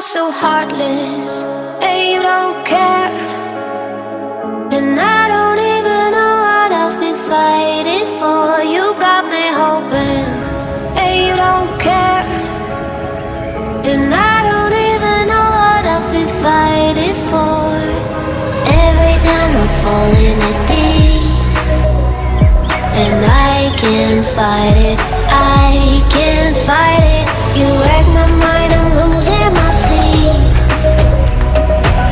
are so heartless, and you don't care. And I don't even know what I've been fighting for. You got me hoping, and you don't care. And I don't even know what I've been fighting for. Every time I fall in it deep, and I can't fight it, I can't fight it. You wreck my mind, I'm losing my sleep.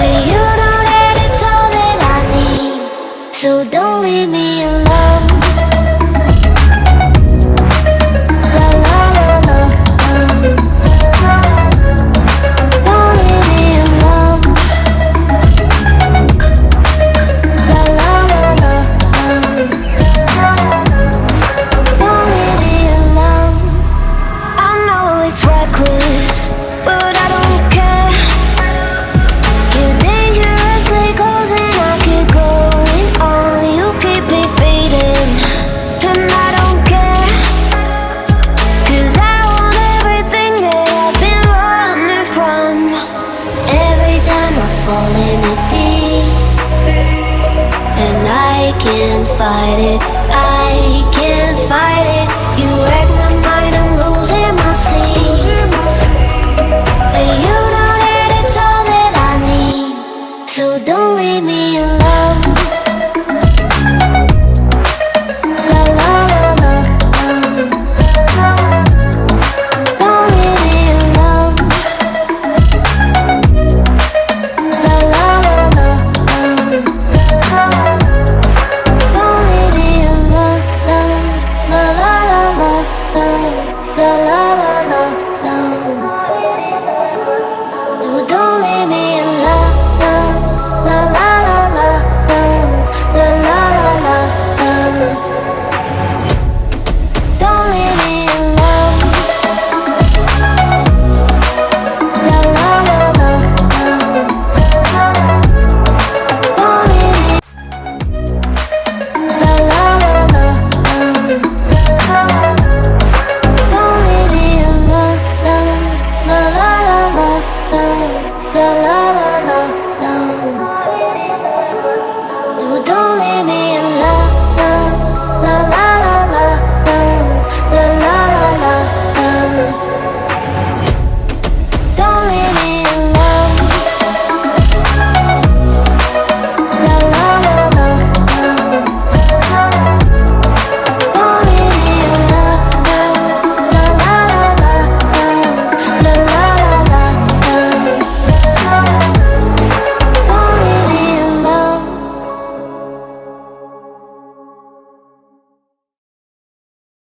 And you know that it's all that I need, so don't leave me alone. La la la la, don't leave me alone. La la la la, don't leave me alone. I know it's reckless, but I don't care. You're dangerously close and I keep going on. You keep me fading, and I don't care. 'Cause I want everything that I've been running from. Every time I fall in it deep, and I can't fight it,